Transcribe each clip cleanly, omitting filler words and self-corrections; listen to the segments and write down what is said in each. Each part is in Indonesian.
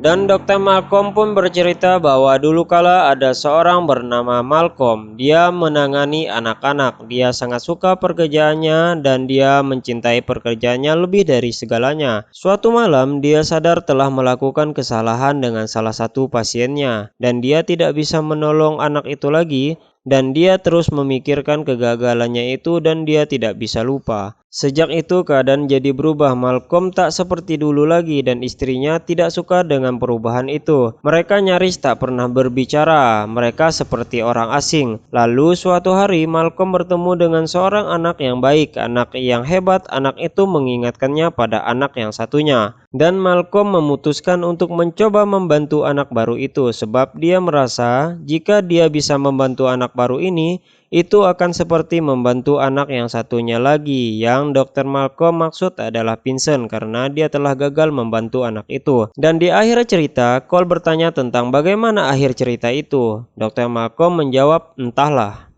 Dan Dr. Malcolm pun bercerita bahwa dulu kala ada seorang bernama Malcolm. Dia menangani anak-anak. Dia sangat suka pekerjaannya dan dia mencintai pekerjaannya lebih dari segalanya. Suatu malam dia sadar telah melakukan kesalahan dengan salah satu pasiennya dan dia tidak bisa menolong anak itu lagi. Dan dia terus memikirkan kegagalannya itu dan dia tidak bisa lupa. Sejak itu keadaan jadi berubah. Malcolm tak seperti dulu lagi dan istrinya tidak suka dengan perubahan itu. Mereka nyaris tak pernah berbicara. Mereka seperti orang asing. Lalu suatu hari Malcolm bertemu dengan seorang anak yang baik, anak yang hebat. Anak itu mengingatkannya pada anak yang satunya. Dan Malcolm memutuskan untuk mencoba membantu anak baru itu sebab dia merasa jika dia bisa membantu anak baru ini, itu akan seperti membantu anak yang satunya lagi. Yang Dr. Malcolm maksud adalah Vincent karena dia telah gagal membantu anak itu. Dan di akhir cerita, Cole bertanya tentang bagaimana akhir cerita itu. Dr. Malcolm menjawab, entahlah.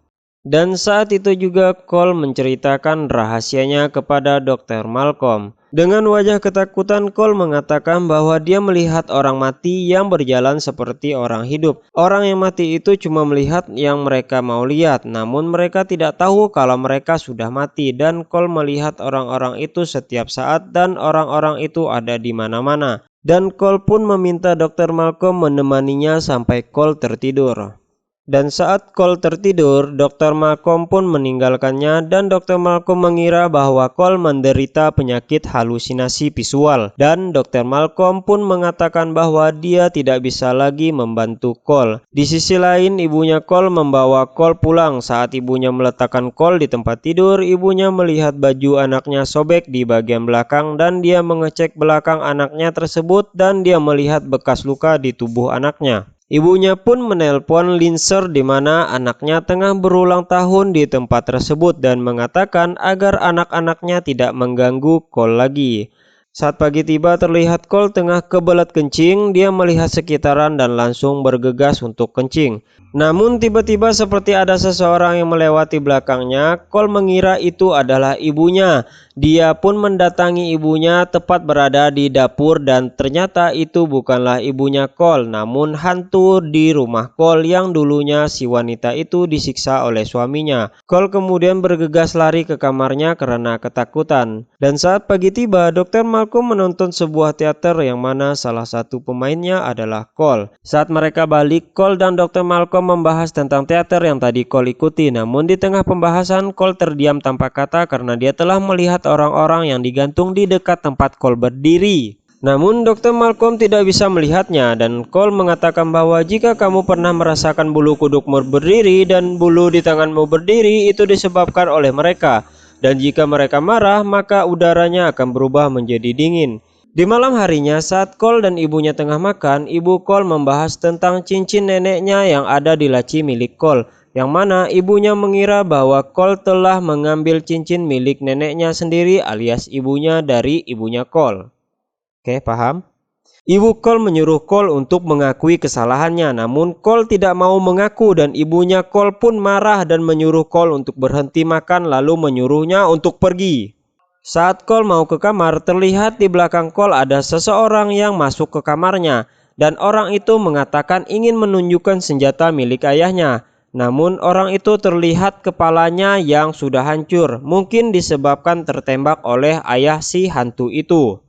Dan saat itu juga Cole menceritakan rahasianya kepada Dr. Malcolm. Dengan wajah ketakutan, Cole mengatakan bahwa dia melihat orang mati yang berjalan seperti orang hidup. Orang yang mati itu cuma melihat yang mereka mau lihat, namun mereka tidak tahu kalau mereka sudah mati. Dan Cole melihat orang-orang itu setiap saat dan orang-orang itu ada di mana-mana. Dan Cole pun meminta Dr. Malcolm menemaninya sampai Cole tertidur. Dan saat Cole tertidur, Dr. Malcolm pun meninggalkannya dan Dr. Malcolm mengira bahwa Cole menderita penyakit halusinasi visual. Dan Dr. Malcolm pun mengatakan bahwa dia tidak bisa lagi membantu Cole. Di sisi lain, ibunya Cole membawa Cole pulang. Saat ibunya meletakkan Cole di tempat tidur, ibunya melihat baju anaknya sobek di bagian belakang dan dia mengecek belakang anaknya tersebut dan dia melihat bekas luka di tubuh anaknya. Ibunya pun menelpon Linser di mana anaknya tengah berulang tahun di tempat tersebut dan mengatakan agar anak-anaknya tidak mengganggu Cole lagi. Saat pagi tiba terlihat Cole tengah kebelet kencing, dia melihat sekitaran dan langsung bergegas untuk kencing. Namun tiba-tiba seperti ada seseorang yang melewati belakangnya, Cole mengira itu adalah ibunya. Dia pun mendatangi ibunya tepat berada di dapur dan ternyata itu bukanlah ibunya Cole, namun hantu di rumah Cole yang dulunya si wanita itu disiksa oleh suaminya. Cole kemudian bergegas lari ke kamarnya karena ketakutan. Dan saat pagi tiba, Dr. Malcolm menonton sebuah teater yang mana salah satu pemainnya adalah Cole. Saat mereka balik, Cole dan Dr. Malcolm membahas tentang teater yang tadi Cole ikuti. Namun di tengah pembahasan, Cole terdiam tanpa kata karena dia telah melihat orang-orang yang digantung di dekat tempat Cole berdiri. Namun Dr. Malcolm tidak bisa melihatnya dan Cole mengatakan bahwa jika kamu pernah merasakan bulu kudukmu berdiri dan bulu di tanganmu berdiri, itu disebabkan oleh mereka. Dan jika mereka marah, maka udaranya akan berubah menjadi dingin. Di malam harinya saat Cole dan ibunya tengah makan, ibu Cole membahas tentang cincin neneknya yang ada di laci milik Cole. Yang mana ibunya mengira bahwa Cole telah mengambil cincin milik neneknya sendiri alias ibunya dari ibunya Cole. Oke, paham? Ibu Cole menyuruh Cole untuk mengakui kesalahannya, namun Cole tidak mau mengaku dan ibunya Cole pun marah dan menyuruh Cole untuk berhenti makan lalu menyuruhnya untuk pergi. Saat Cole mau ke kamar, terlihat di belakang Cole ada seseorang yang masuk ke kamarnya dan orang itu mengatakan ingin menunjukkan senjata milik ayahnya. Namun orang itu terlihat kepalanya yang sudah hancur, mungkin disebabkan tertembak oleh ayah si hantu itu.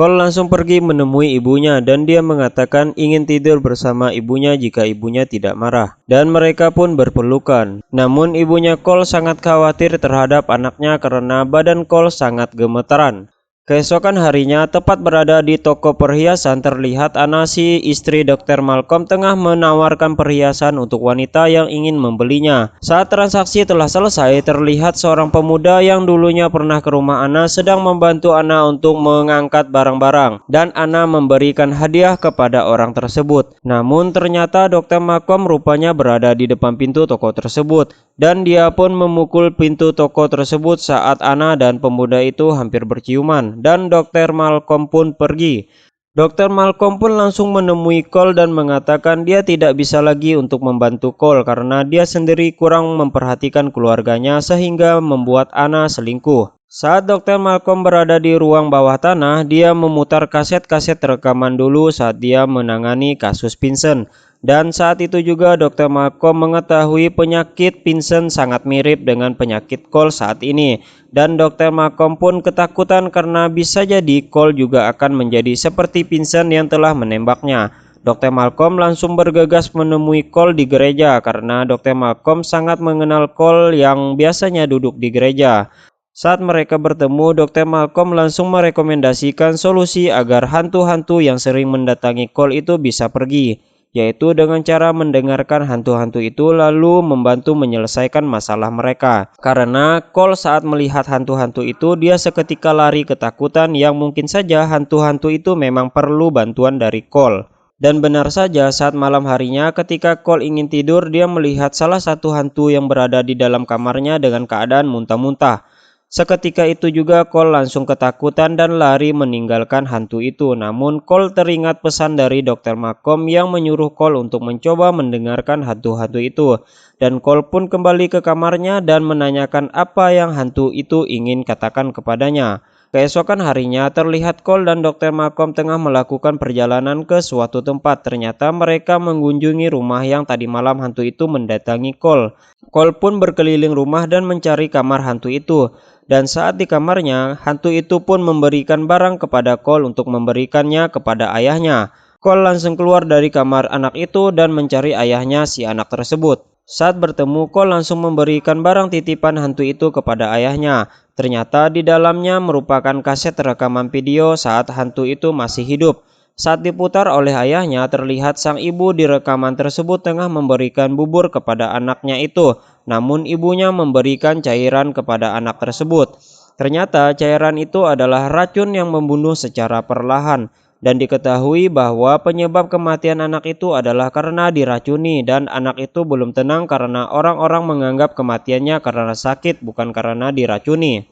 Cole langsung pergi menemui ibunya dan dia mengatakan ingin tidur bersama ibunya jika ibunya tidak marah. Dan mereka pun berpelukan. Namun ibunya Cole sangat khawatir terhadap anaknya karena badan Cole sangat gemetaran. Keesokan harinya, tepat berada di toko perhiasan, terlihat Anna si istri Dr. Malcolm tengah menawarkan perhiasan untuk wanita yang ingin membelinya. Saat transaksi telah selesai, terlihat seorang pemuda yang dulunya pernah ke rumah Anna sedang membantu Anna untuk mengangkat barang-barang. Dan Anna memberikan hadiah kepada orang tersebut. Namun ternyata Dr. Malcolm rupanya berada di depan pintu toko tersebut. Dan dia pun memukul pintu toko tersebut saat Anna dan pemuda itu hampir berciuman. Dan Dr. Malcolm pun pergi. Dr. Malcolm pun langsung menemui Cole dan mengatakan dia tidak bisa lagi untuk membantu Cole karena dia sendiri kurang memperhatikan keluarganya sehingga membuat Anna selingkuh. Saat Dr. Malcolm berada di ruang bawah tanah, dia memutar kaset-kaset rekaman dulu saat dia menangani kasus Vincent. Dan saat itu juga Dr. Malcolm mengetahui penyakit Vincent sangat mirip dengan penyakit Cole saat ini. Dan Dr. Malcolm pun ketakutan karena bisa jadi Cole juga akan menjadi seperti Vincent yang telah menembaknya. Dr. Malcolm langsung bergegas menemui Cole di gereja karena Dr. Malcolm sangat mengenal Cole yang biasanya duduk di gereja. Saat mereka bertemu, Dr. Malcolm langsung merekomendasikan solusi agar hantu-hantu yang sering mendatangi Cole itu bisa pergi, yaitu dengan cara mendengarkan hantu-hantu itu lalu membantu menyelesaikan masalah mereka. Karena Cole saat melihat hantu-hantu itu, dia seketika lari ketakutan yang mungkin saja hantu-hantu itu memang perlu bantuan dari Cole. Dan benar saja saat malam harinya ketika Cole ingin tidur, dia melihat salah satu hantu yang berada di dalam kamarnya dengan keadaan muntah-muntah. Seketika itu juga Cole langsung ketakutan dan lari meninggalkan hantu itu. Namun Cole teringat pesan dari Dr. Malcolm yang menyuruh Cole untuk mencoba mendengarkan hantu-hantu itu. Dan Cole pun kembali ke kamarnya dan menanyakan apa yang hantu itu ingin katakan kepadanya. Keesokan harinya terlihat Cole dan Dr. Malcolm tengah melakukan perjalanan ke suatu tempat. Ternyata mereka mengunjungi rumah yang tadi malam hantu itu mendatangi Cole. Cole pun berkeliling rumah dan mencari kamar hantu itu. Dan saat di kamarnya, hantu itu pun memberikan barang kepada Cole untuk memberikannya kepada ayahnya. Cole langsung keluar dari kamar anak itu dan mencari ayahnya si anak tersebut. Saat bertemu, Cole langsung memberikan barang titipan hantu itu kepada ayahnya. Ternyata di dalamnya merupakan kaset rekaman video saat hantu itu masih hidup. Saat diputar oleh ayahnya, terlihat sang ibu di rekaman tersebut tengah memberikan bubur kepada anaknya itu. Namun ibunya memberikan cairan kepada anak tersebut. Ternyata cairan itu adalah racun yang membunuh secara perlahan. Dan diketahui bahwa penyebab kematian anak itu adalah karena diracuni. Dan anak itu belum tenang karena orang-orang menganggap kematiannya karena sakit bukan karena diracuni.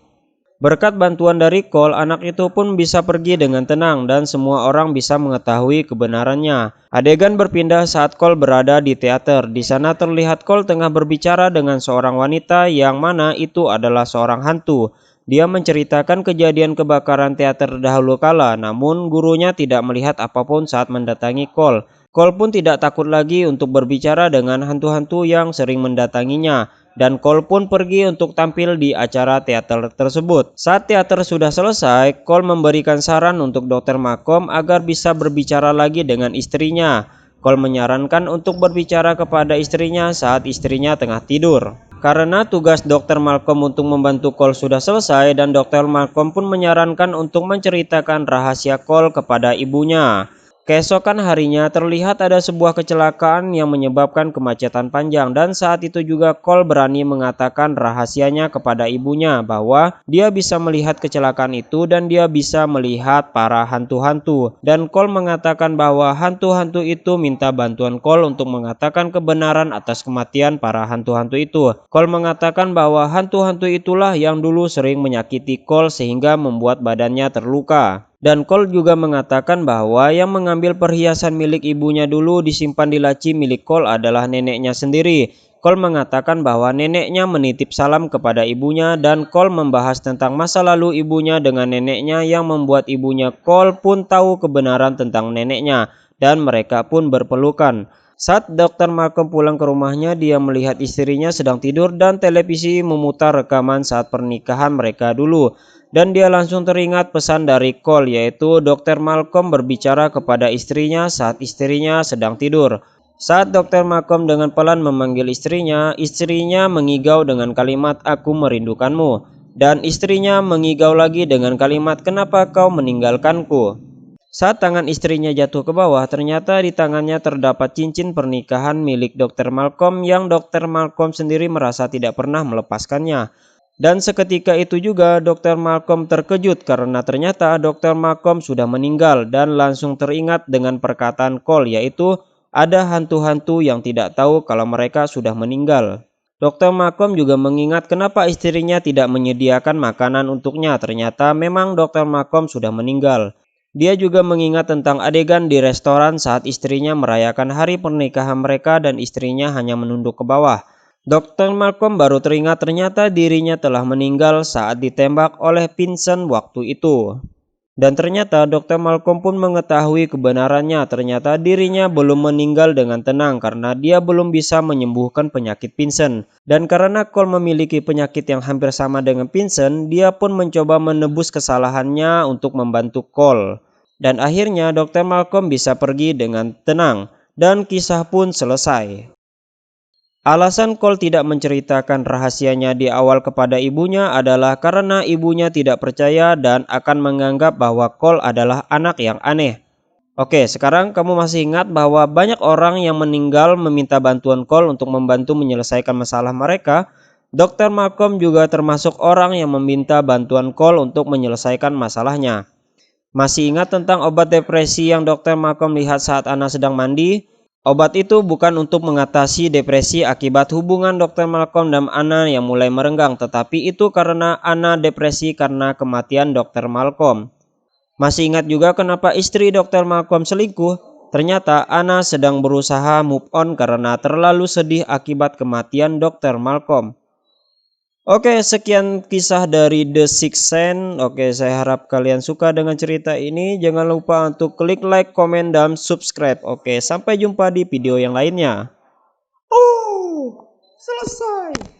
Berkat bantuan dari Cole, anak itu pun bisa pergi dengan tenang dan semua orang bisa mengetahui kebenarannya. Adegan berpindah saat Cole berada di teater. Di sana terlihat Cole tengah berbicara dengan seorang wanita yang mana itu adalah seorang hantu. Dia menceritakan kejadian kebakaran teater dahulu kala, namun gurunya tidak melihat apapun saat mendatangi Cole. Cole pun tidak takut lagi untuk berbicara dengan hantu-hantu yang sering mendatanginya. Dan Cole pun pergi untuk tampil di acara teater tersebut. Saat teater sudah selesai, Cole memberikan saran untuk Dr. Malcolm agar bisa berbicara lagi dengan istrinya. Cole menyarankan untuk berbicara kepada istrinya saat istrinya tengah tidur. Karena tugas Dr. Malcolm untuk membantu Cole sudah selesai dan Dr. Malcolm pun menyarankan untuk menceritakan rahasia Cole kepada ibunya. Keesokan harinya terlihat ada sebuah kecelakaan yang menyebabkan kemacetan panjang dan saat itu juga Cole berani mengatakan rahasianya kepada ibunya bahwa dia bisa melihat kecelakaan itu dan dia bisa melihat para hantu-hantu. Dan Cole mengatakan bahwa hantu-hantu itu minta bantuan Cole untuk mengatakan kebenaran atas kematian para hantu-hantu itu. Cole mengatakan bahwa hantu-hantu itulah yang dulu sering menyakiti Cole sehingga membuat badannya terluka. Dan Cole juga mengatakan bahwa yang mengambil perhiasan milik ibunya dulu disimpan di laci milik Cole adalah neneknya sendiri. Cole mengatakan bahwa neneknya menitip salam kepada ibunya dan Cole membahas tentang masa lalu ibunya dengan neneknya yang membuat ibunya Cole pun tahu kebenaran tentang neneknya dan mereka pun berpelukan. Saat Dr. Malcolm pulang ke rumahnya, dia melihat istrinya sedang tidur dan televisi memutar rekaman saat pernikahan mereka dulu. Dan dia langsung teringat pesan dari Cole, yaitu Dr. Malcolm berbicara kepada istrinya saat istrinya sedang tidur. Saat Dr. Malcolm dengan pelan memanggil istrinya mengigau dengan kalimat "Aku merindukanmu." Dan istrinya mengigau lagi dengan kalimat "Kenapa kau meninggalkanku?" Saat tangan istrinya jatuh ke bawah, ternyata di tangannya terdapat cincin pernikahan milik Dr. Malcolm yang Dr. Malcolm sendiri merasa tidak pernah melepaskannya. Dan seketika itu juga Dr. Malcolm terkejut karena ternyata Dr. Malcolm sudah meninggal dan langsung teringat dengan perkataan Cole, yaitu ada hantu-hantu yang tidak tahu kalau mereka sudah meninggal. Dr. Malcolm juga mengingat kenapa istrinya tidak menyediakan makanan untuknya. Ternyata memang Dr. Malcolm sudah meninggal. Dia juga mengingat tentang adegan di restoran saat istrinya merayakan hari pernikahan mereka dan istrinya hanya menunduk ke bawah. Dr. Malcolm baru teringat ternyata dirinya telah meninggal saat ditembak oleh Vincent waktu itu. Dan ternyata Dr. Malcolm pun mengetahui kebenarannya, ternyata dirinya belum meninggal dengan tenang karena dia belum bisa menyembuhkan penyakit Vincent. Dan karena Cole memiliki penyakit yang hampir sama dengan Vincent, dia pun mencoba menebus kesalahannya untuk membantu Cole. Dan akhirnya Dr. Malcolm bisa pergi dengan tenang dan kisah pun selesai. Alasan Cole tidak menceritakan rahasianya di awal kepada ibunya adalah karena ibunya tidak percaya dan akan menganggap bahwa Cole adalah anak yang aneh. Oke, sekarang kamu masih ingat bahwa banyak orang yang meninggal meminta bantuan Cole untuk membantu menyelesaikan masalah mereka. Dr. Malcolm juga termasuk orang yang meminta bantuan Cole untuk menyelesaikan masalahnya. Masih ingat tentang obat depresi yang Dr. Malcolm lihat saat Anna sedang mandi? Obat itu bukan untuk mengatasi depresi akibat hubungan Dr. Malcolm dan Anna yang mulai merenggang, tetapi itu karena Anna depresi karena kematian Dr. Malcolm. Masih ingat juga kenapa istri Dr. Malcolm selingkuh? Ternyata Anna sedang berusaha move on karena terlalu sedih akibat kematian Dr. Malcolm. Oke, sekian kisah dari The Sixth Sense. Oke, saya harap kalian suka dengan cerita ini. Jangan lupa untuk klik like, komen, dan subscribe. Oke, sampai jumpa di video yang lainnya. Oh, selesai.